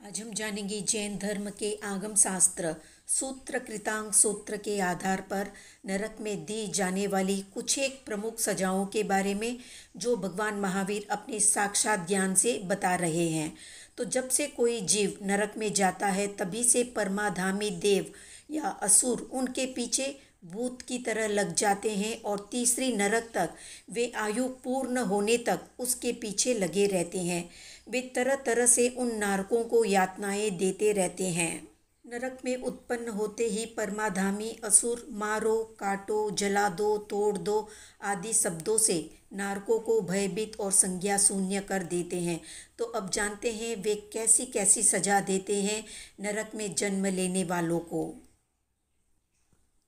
आज हम जानेंगे जैन धर्म के आगम शास्त्र सूत्र कृतांग सूत्र के आधार पर नरक में दी जाने वाली कुछ एक प्रमुख सजाओं के बारे में, जो भगवान महावीर अपने साक्षात ज्ञान से बता रहे हैं। तो जब से कोई जीव नरक में जाता है, तभी से परमाधामी देव या असुर उनके पीछे भूत की तरह लग जाते हैं और तीसरी नरक तक वे आयु पूर्ण होने तक उसके पीछे लगे रहते हैं। वे तरह तरह से उन नारकों को यातनाएं देते रहते हैं। नरक में उत्पन्न होते ही परमाधामी असुर मारो, काटो, जला दो, तोड़ दो आदि शब्दों से नारकों को भयभीत और संज्ञा शून्य कर देते हैं। तो अब जानते हैं वे कैसी कैसी सजा देते हैं नरक में जन्म लेने वालों को।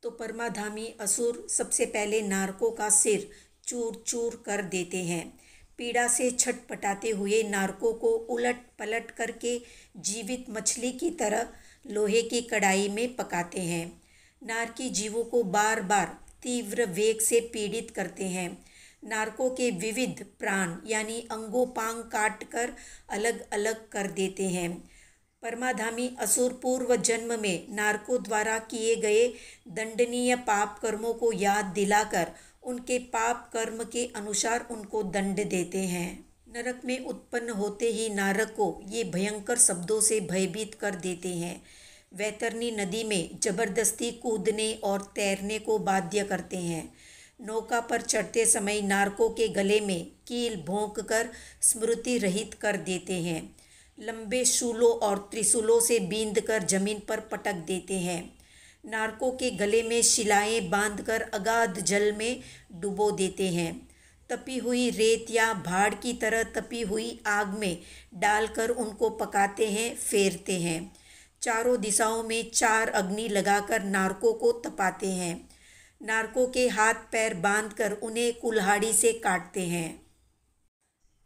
तो परमाधामी असुर सबसे पहले नारकों का सिर चूर चूर कर देते हैं। पीड़ा से छटपटाते हुए नारकों को उलट पलट करके जीवित मछली की तरह लोहे की कढ़ाई में पकाते हैं। नारकी जीवों को बार बार तीव्र वेग से पीड़ित करते हैं। नारकों के विविध प्राण यानी अंगोपांग काट कर अलग अलग कर देते हैं। परमाधामी असुर पूर्व जन्म में नारकों द्वारा किए गए दंडनीय पाप कर्मों को याद दिलाकर उनके पाप कर्म के अनुसार उनको दंड देते हैं। नरक में उत्पन्न होते ही नारक को ये भयंकर शब्दों से भयभीत कर देते हैं। वैतरणी नदी में जबरदस्ती कूदने और तैरने को बाध्य करते हैं। नौका पर चढ़ते समय नारकों के गले में कील भोंक कर स्मृति रहित कर देते हैं। लंबे शूलों और त्रिशूलों से बींध कर जमीन पर पटक देते हैं। नारकों के गले में शिलाएं बांधकर अगाध जल में डुबो देते हैं। तपी हुई रेत या भाड़ की तरह तपी हुई आग में डालकर उनको पकाते हैं, फेरते हैं। चारों दिशाओं में 4 अग्नि लगाकर नारकों को तपाते हैं। नारकों के हाथ पैर बांधकर उन्हें कुल्हाड़ी से काटते हैं।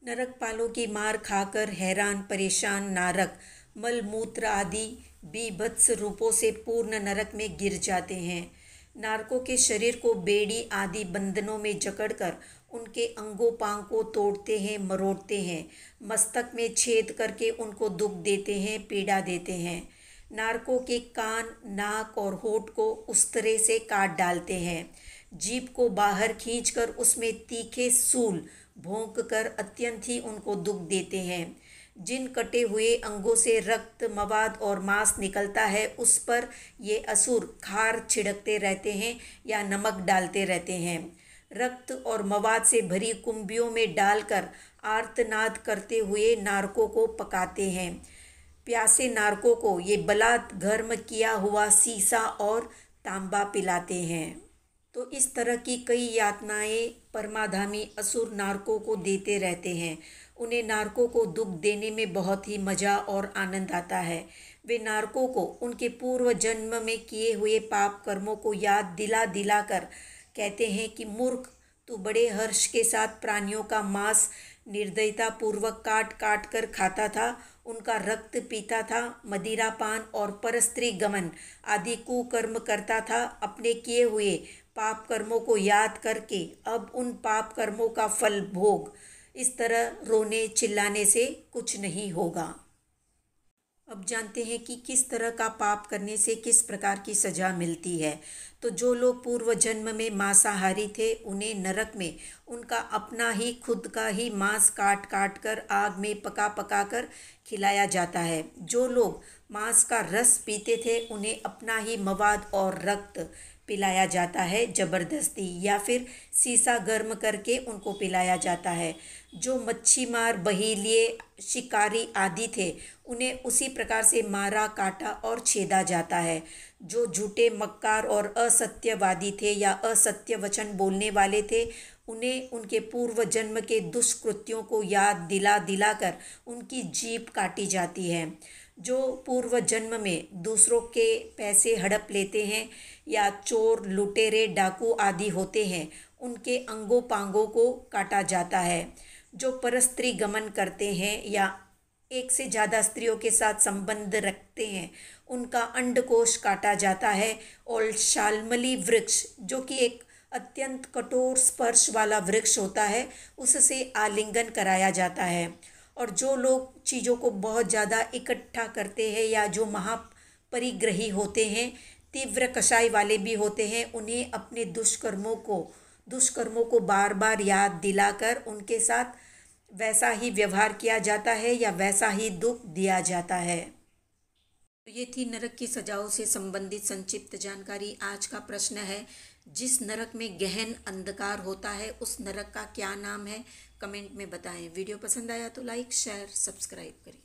नरकपालों की मार खाकर हैरान परेशान नारक मल मूत्र आदि बीभत्स रूपों से पूर्ण नरक में गिर जाते हैं। नारकों के शरीर को बेड़ी आदि बंधनों में जकड़कर उनके अंगोपांग को तोड़ते हैं, मरोड़ते हैं। मस्तक में छेद करके उनको दुख देते हैं, पीड़ा देते हैं। नारकों के कान, नाक और होठ को उस तरह से काट डालते हैं। जीभ को बाहर खींचकर उसमें तीखे सूल भोंक कर अत्यंत ही उनको दुख देते हैं। जिन कटे हुए अंगों से रक्त, मवाद और मांस निकलता है, उस पर ये असुर खार छिड़कते रहते हैं या नमक डालते रहते हैं। रक्त और मवाद से भरी कुंभियों में डालकर आर्तनाद करते हुए नारकों को पकाते हैं। प्यासे नारकों को ये बलात् गर्म किया हुआ सीसा और तांबा पिलाते हैं। तो इस तरह की कई यातनाएं परमाधामी असुर नारकों को देते रहते हैं। उन्हें नारकों को दुख देने में बहुत ही मज़ा और आनंद आता है। वे नारकों को उनके पूर्व जन्म में किए हुए पाप कर्मों को याद दिला दिला कर कहते हैं कि मूर्ख, तू बड़े हर्ष के साथ प्राणियों का मांस निर्दयता पूर्वक काट काट कर खाता था, उनका रक्त पीता था, मदिरापान और परस्त्री गमन आदि कुकर्म करता था। अपने किए हुए पाप कर्मों को याद करके अब उन पाप कर्मों का फल भोग। इस तरह रोने चिल्लाने से कुछ नहीं होगा। अब जानते हैं कि किस तरह का पाप करने से किस प्रकार की सजा मिलती है। तो जो लोग पूर्व जन्म में मांसाहारी थे, उन्हें नरक में उनका अपना ही खुद का ही मांस काट काट कर आग में पका पका कर खिलाया जाता है। जो लोग मांस का रस पीते थे, उन्हें अपना ही मवाद और रक्त पिलाया जाता है जबरदस्ती, या फिर सीसा गर्म करके उनको पिलाया जाता है। जो मच्छी मार, बहीलिए, शिकारी आदि थे, उन्हें उसी प्रकार से मारा, काटा और छेदा जाता है। जो झूठे मक्कार और असत्यवादी थे या असत्य वचन बोलने वाले थे, उन्हें उनके पूर्व जन्म के दुष्कृत्यों को याद दिला दिलाकर उनकी जीभ काटी जाती है। जो पूर्व जन्म में दूसरों के पैसे हड़प लेते हैं या चोर, लुटेरे, डाकू आदि होते हैं, उनके अंगों पांगों को काटा जाता है। जो परस्त्री गमन करते हैं या एक से ज़्यादा स्त्रियों के साथ संबंध रखते हैं, उनका अंडकोश काटा जाता है। और शाल्मली वृक्ष, जो कि एक अत्यंत कठोर स्पर्श वाला वृक्ष होता है, उससे आलिंगन कराया जाता है। और जो लोग चीज़ों को बहुत ज़्यादा इकट्ठा करते हैं या जो महापरिग्रही होते हैं, तीव्र कषाय वाले भी होते हैं, उन्हें अपने दुष्कर्मों को बार बार याद दिलाकर उनके साथ वैसा ही व्यवहार किया जाता है या वैसा ही दुख दिया जाता है। तो ये थी नरक की सजाओं से संबंधित संक्षिप्त जानकारी। आज का प्रश्न है, जिस नरक में गहन अंधकार होता है उस नरक का क्या नाम है? कमेंट में बताएं। वीडियो पसंद आया तो लाइक शेयर सब्सक्राइब करें।